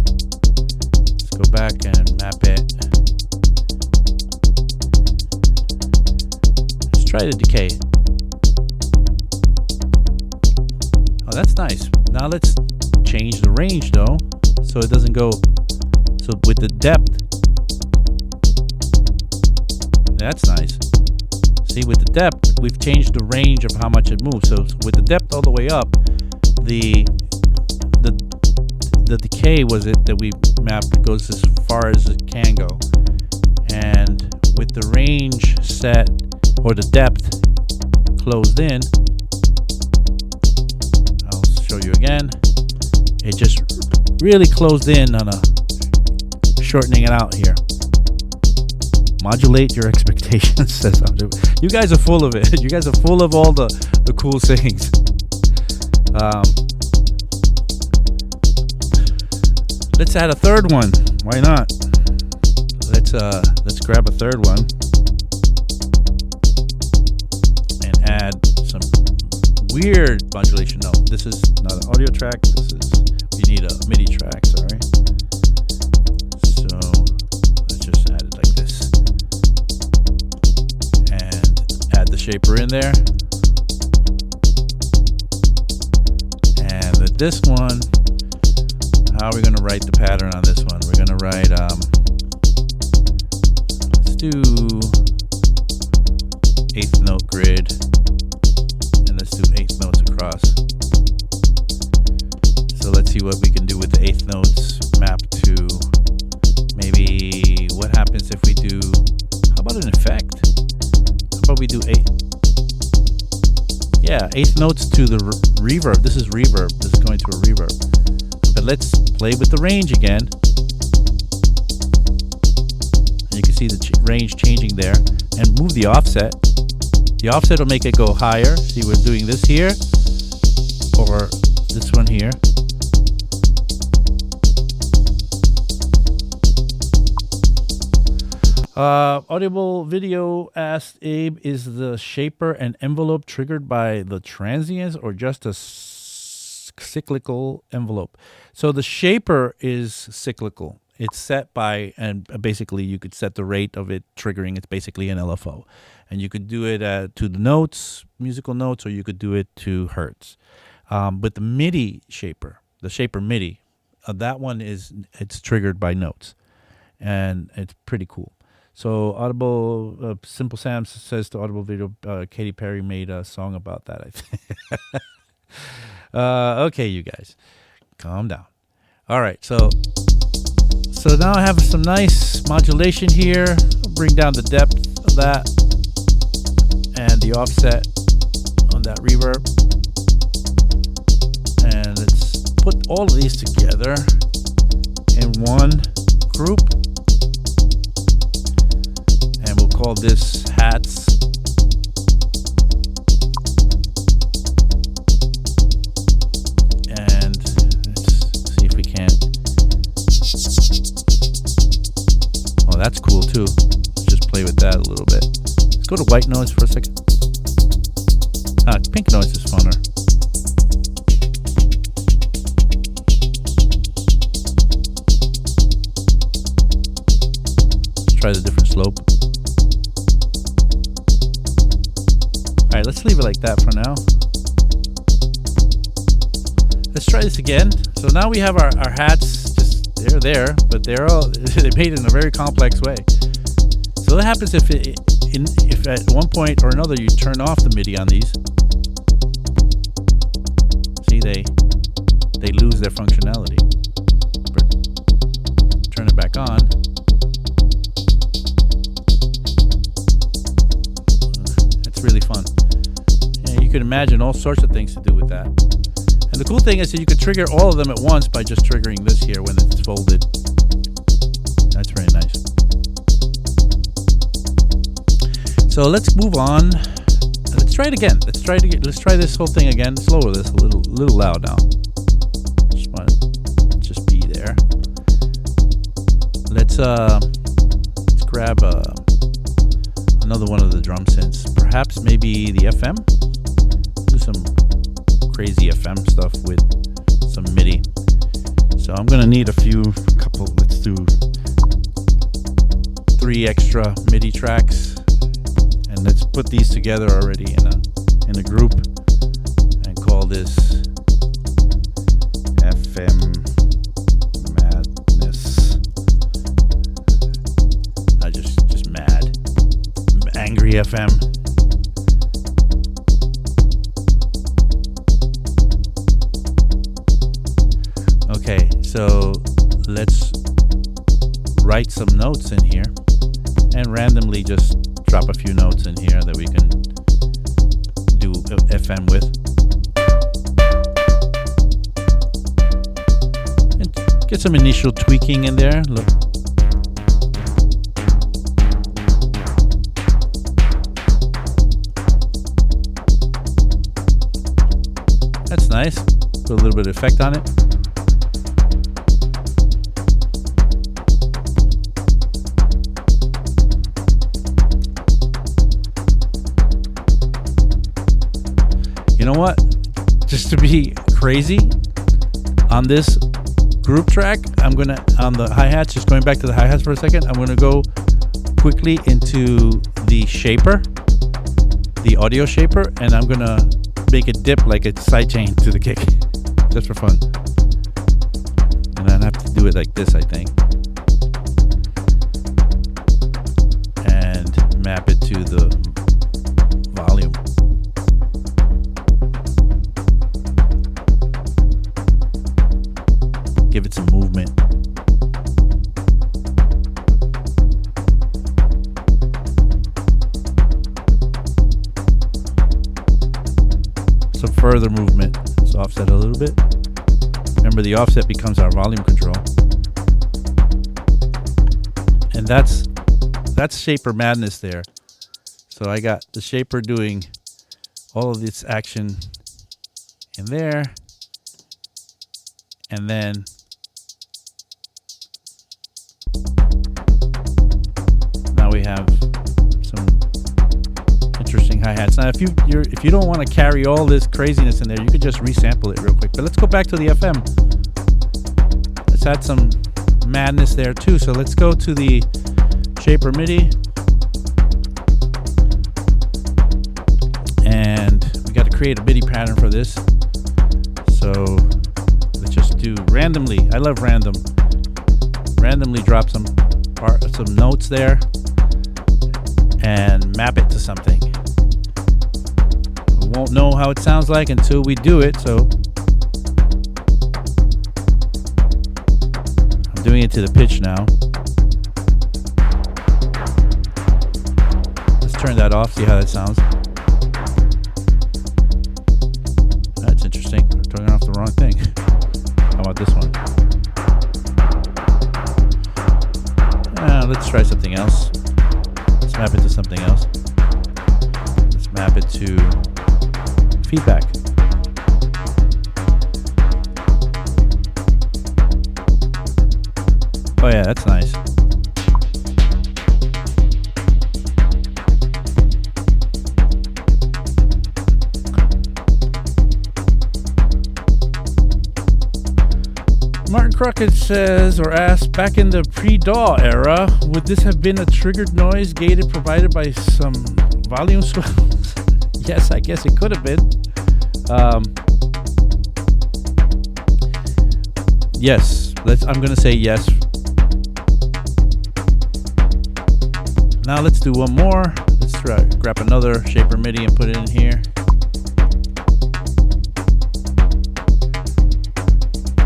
Let's go back and map it. Let's try the decay. Oh, that's nice. Now let's change the range though, so it doesn't go. So with the depth, that's nice. See, with the depth, we've changed the range of how much it moves. So with the depth all the way up, the decay was it that we mapped goes as far as it can go, and with the range set or the depth closed in, I'll show you again. It just really closed in on a shortening it out here. Modulate your expectations, says Abdul. You guys are full of it. You guys are full of all the cool sayings. Let's add a third one. Why not? Let's grab a third one and add some weird modulation. No, this is not an audio track. We need a MIDI track, sorry. So let's just add it like this. And add the Shaper in there. And with this one, how are we going to write the pattern on this one? We're going to write, let's do 8th note grid. And let's do 8 notes across. see what we can do with the eighth notes map to maybe what happens if we do, how about an effect? How about we do eighth notes to the reverb. This is reverb. This is going to a reverb. But let's play with the range again. And you can see the range changing there. And move the offset. The offset will make it go higher. See, we're doing this here. Or this one here. Audible Video asked Abe, is the shaper and envelope triggered by the transients or just a cyclical envelope? So the shaper is cyclical. It's set by, and basically you could set the rate of it triggering. It's basically an LFO. And you could do it to the notes, musical notes, or you could do it to hertz. But the Midi shaper, the shaper Midi, that one it's triggered by notes. And it's pretty cool. So Audible, Simple Sam says to Audible Video, Katy Perry made a song about that, I think. Okay, you guys, calm down. All right, so now I have some nice modulation here. I'll bring down the depth of that and the offset on that reverb. And let's put all of these together in one group. And we'll call this hats. And let's see if we can. Oh, that's cool too. Let's just play with that a little bit. Let's go to white noise for a second. Pink noise is funner. Let's try the different slope. All right, let's leave it like that for now. Let's try this again. So now we have our hats, just they're there, but they're made in a very complex way. So what happens if at one point or another you turn off the Midi on these? See, they lose their functionality. Turn it back on. It's really fun. You could imagine all sorts of things to do with that. And the cool thing is that you could trigger all of them at once by just triggering this here when it's folded. That's very nice. So let's move on. Let's try it again. Let's try this whole thing again. Let's lower this a little loud now. Just want to just be there. Let's grab another one of the drum synths. Perhaps maybe the FM. Do some crazy FM stuff with some Midi. So I'm gonna need let's do 3 extra Midi tracks, and let's put these together already in a group and call this FM Madness. Just mad, angry FM. Okay, so let's write some notes in here and randomly just drop a few notes in here that we can do FM with. And get some initial tweaking in there. Look. That's nice. Put a little bit of effect on it. You know what? Just to be crazy, on this group track, I'm gonna, on the hi-hats, just going back to the hi-hats for a second, I'm gonna go quickly into the shaper, the audio shaper, and I'm gonna make it dip like a sidechain to the kick, just for fun. And I have to do it like this, I think. And map it to the volume. further movement. Let's offset a little bit. Remember, the offset becomes our volume control. And that's shaper madness there. So I got the shaper doing all of this action in there. And then now we have some interesting hi-hats. Now, if you don't want to carry all this craziness in there, you could just resample it real quick. But let's go back to the FM. Let's add some madness there too. So let's go to the shaper MIDI, and we got to create a MIDI pattern for this. So let's just do randomly. I love random. Randomly drop some notes there and map it to something. We won't know how it sounds like until we do it. So I'm doing it to the pitch now. Let's turn that off, see how that sounds. That's interesting. We're turning off the wrong thing. How about this one? Let's try something else. Let's map it to something else. Let's map it to feedback. Oh yeah, that's nice. Martin Crockett says or asks, back in the pre-DAW era, would this have been a triggered noise gated provided by some volume swells? Yes, I guess it could have been. Yes, I'm gonna say yes. Now let's do one more. Let's grab another shaper MIDI and put it in here.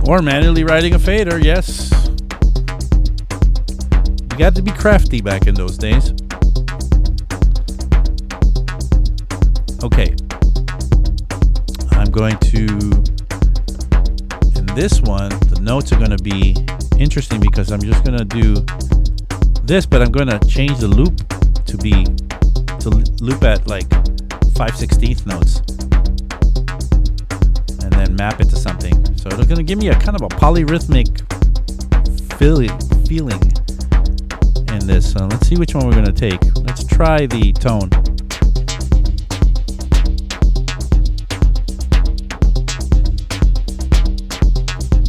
Or manually writing a fader, yes. You got to be crafty back in those days. Okay. I'm going to, in this one, the notes are going to be interesting because I'm just going to do this, but I'm going to change the loop to loop at like 5/16 notes. And then map it to something. So it's going to give me a kind of a polyrhythmic feeling in this. So let's see which one we're going to take. Let's try the tone.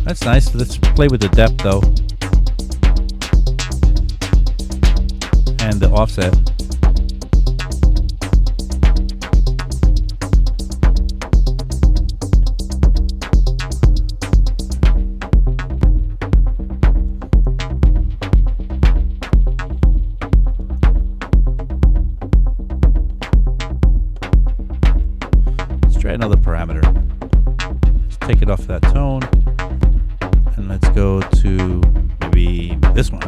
That's nice. Let's play with the depth though. And the offset. Another parameter. Let's take it off that tone and let's go to maybe this one.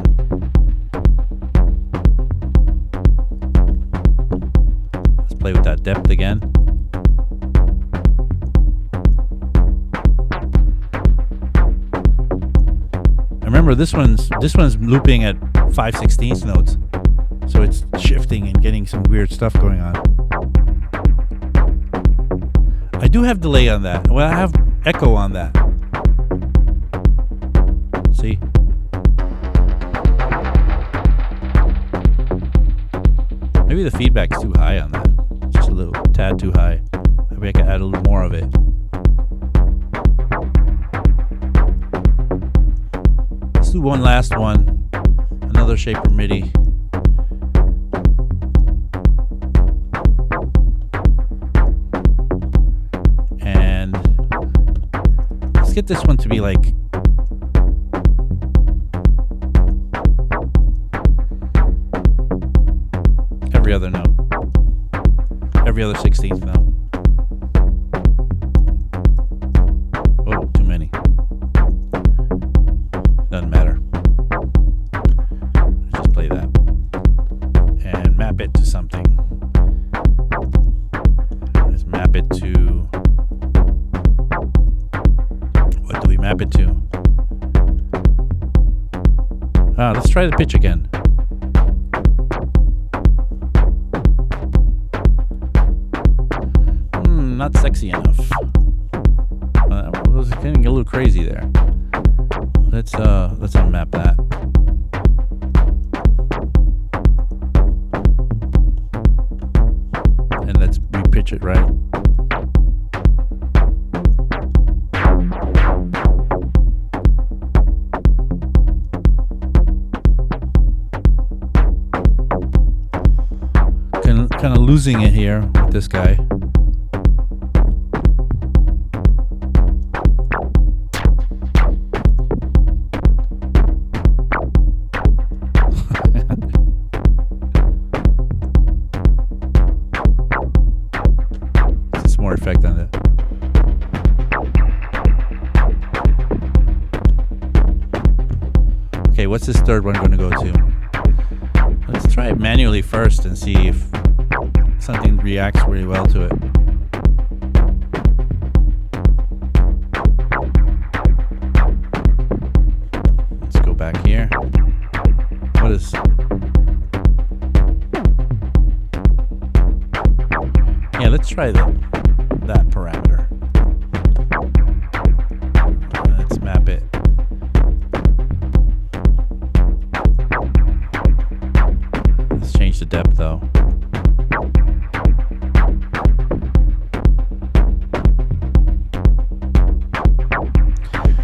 Let's play with that depth again. Remember, this one's looping at 5/16 notes, so it's shifting and getting some weird stuff going on. I do have delay on that. Well, I have echo on that. See? Maybe the feedback is too high on that. It's just a little tad too high. Maybe I can add a little more of it. Let's do one last one. Another shaper MIDI. Get this one to be like every other note, every other 16th note. Oh, too many. Doesn't matter. Let's just play that and map it to something. Let's map it to let's try the pitch again. Not sexy enough. It's getting a little crazy there. Let's unmap that. And let's repitch it right. Kind of losing it here with this guy. More effect on it. Okay, what's this third one going to go to? Let's try it manually first and see if something reacts really well to it. Let's go back here. What is... Yeah, let's try that parameter. Let's map it. Let's change the depth though.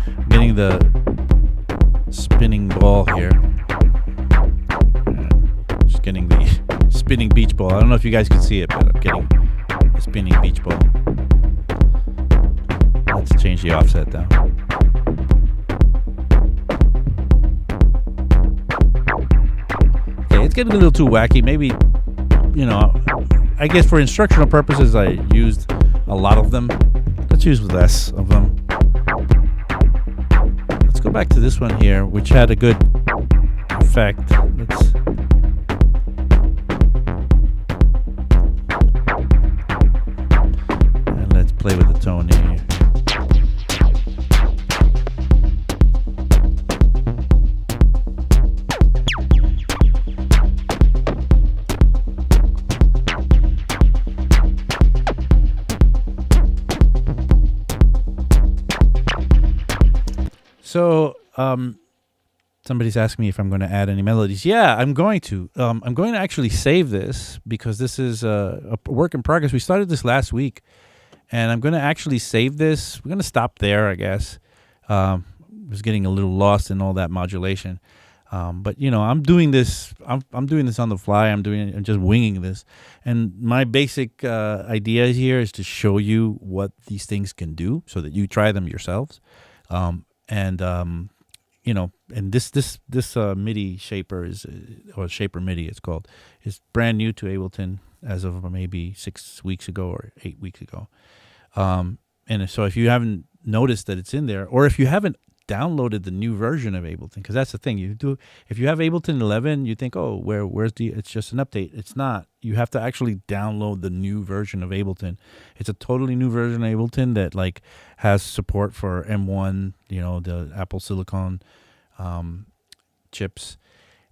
I'm getting the spinning ball here. Just getting the spinning beach ball. I don't know if you guys can see it, but I'm getting a spinning beach ball. Let's change the offset though. Okay, it's getting a little too wacky. Maybe, I guess for instructional purposes I used a lot of them. Let's use less of them. Let's go back to this one here, which had a good effect. Let's play with the tone here. So, somebody's asking me if I'm going to add any melodies. Yeah, I'm going to. I'm going to actually save this because this is a work in progress. We started this last week, and I'm going to actually save this. We're going to stop there, I guess. I was getting a little lost in all that modulation, but I'm doing this. I'm doing this on the fly. I'm just winging this, and my basic idea here is to show you what these things can do, so that you try them yourselves. And this MIDI shaper or shaper MIDI it's called, is brand new to Ableton as of maybe 6 weeks ago or 8 weeks ago. And so if you haven't noticed that it's in there, or if you haven't downloaded the new version of Ableton, because that's the thing, if you have Ableton 11, you think, oh, it's just an update. It's not. You have to actually download the new version of Ableton. It's a totally new version of Ableton that has support for M1, the Apple Silicon chips,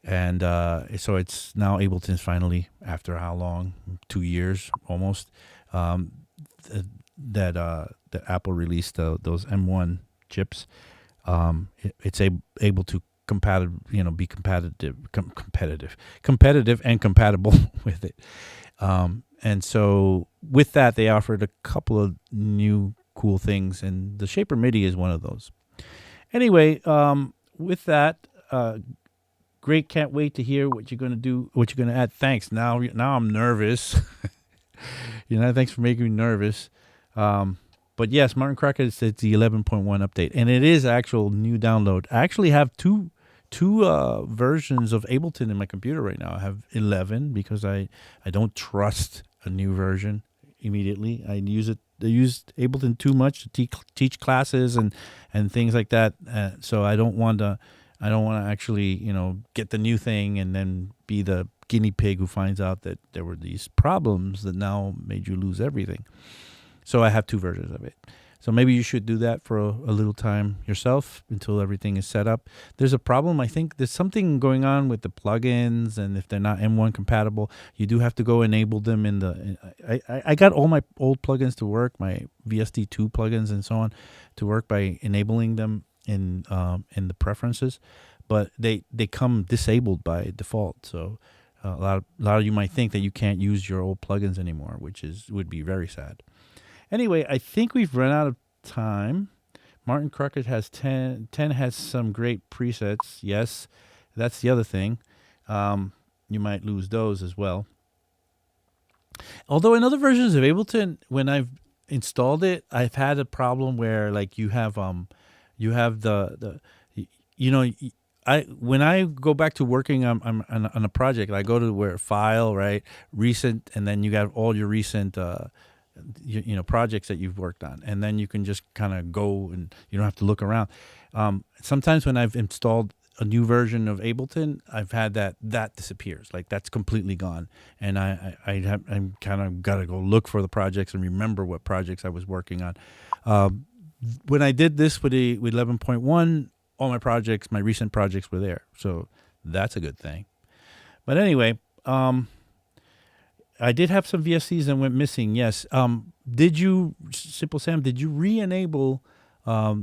and so it's now Ableton's finally, after how long, 2 years almost, that Apple released those M1 chips. It's able to be competitive and compatible with it. And so with that, they offered a couple of new cool things, and the Shaper MIDI is one of those. Anyway, with that, great. Can't wait to hear what you're going to do, what you're going to add. Thanks. Now I'm nervous. Thanks for making me nervous. But yes, Martin Crockett said it's the 11.1 update, and it is actual new download. I actually have two versions of Ableton in my computer right now. I have 11 because I don't trust a new version immediately. I used Ableton too much to teach classes and things like that. So I don't want to actually get the new thing and then be the guinea pig who finds out that there were these problems that now made you lose everything. So I have two versions of it. So maybe you should do that for a little time yourself until everything is set up. There's a problem. I think there's something going on with the plugins, and if they're not M1 compatible, you do have to go enable them in the. I got all my old plugins to work, my VST2 plugins and so on, to work by enabling them in the preferences, but they come disabled by default. So a lot of you might think that you can't use your old plugins anymore, which would be very sad. Anyway, I think we've run out of time. Martin Crockett has 10 has some great presets. Yes, that's the other thing. You might lose those as well. Although in other versions of Ableton, when I've installed it, I've had a problem where like you have the you know, when I go back to working on a project, I go to where file, right, recent, and then you got all your recent projects that you've worked on, and then you can just kind of go and you don't have to look around. Sometimes when I've installed a new version of Ableton, I've had that disappears, like that's completely gone, and I'm kind of got to go look for the projects and remember what projects I was working on. When I did this with 11.1, all my projects, my recent projects were there, so that's a good thing. But anyway, I did have some VSCs that went missing. Yes. Did you, Simple Sam? Did you re-enable so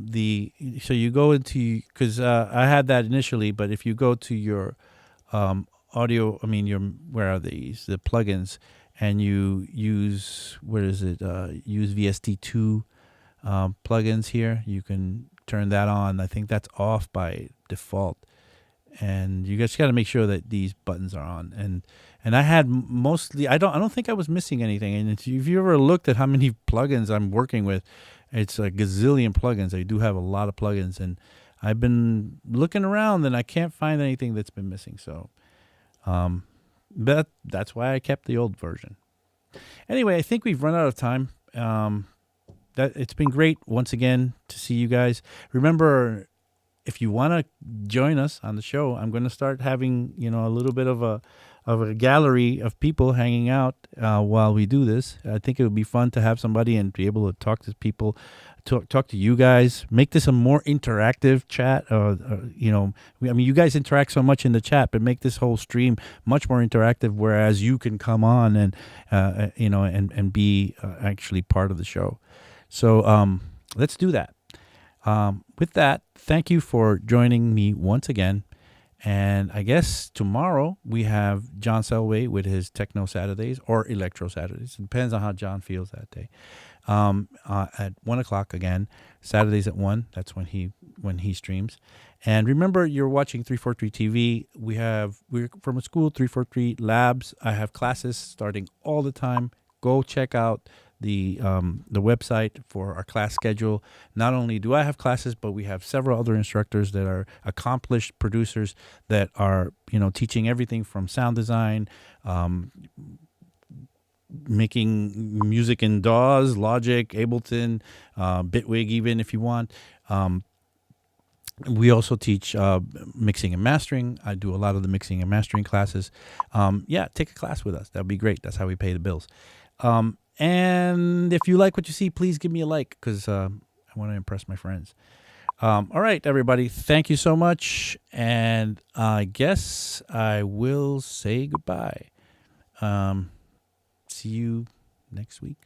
you go into, because I had that initially, but if you go to your audio, where are these? The plugins, and you use, use VST2 plugins here, you can turn that on. I think that's off by default, and you just got to make sure that these buttons are on. And I had mostly, I don't think I was missing anything. And if you ever looked at how many plugins I'm working with, it's a gazillion plugins. I do have a lot of plugins, and I've been looking around and I can't find anything that's been missing. So, but that's why I kept the old version. Anyway, I think we've run out of time. It's been great once again to see you guys. Remember, if you want to join us on the show, I'm going to start having, a little bit of a gallery of people hanging out while we do this. I think it would be fun to have somebody and be able to talk to people, talk to you guys, make this a more interactive chat. You guys interact so much in the chat, but make this whole stream much more interactive, whereas you can come on and, and be actually part of the show. So let's do that. With that, thank you for joining me once again. And I guess tomorrow we have John Selway with his Techno Saturdays or Electro Saturdays. It depends on how John feels that day. At 1 o'clock again, Saturdays at 1. That's when he streams. And remember, you're watching 343 TV. We're from a school, 343 Labs. I have classes starting all the time. Go check out the website for our class schedule. Not only do I have classes, but we have several other instructors that are accomplished producers that are, teaching everything from sound design, making music in DAWs, Logic, Ableton, Bitwig, even if you want. We also teach mixing and mastering. I do a lot of the mixing and mastering classes. Take a class with us. That'd be great. That's how we pay the bills. And if you like what you see, please give me a like, because I want to impress my friends. All right, everybody. Thank you so much. And I guess I will say goodbye. See you next week.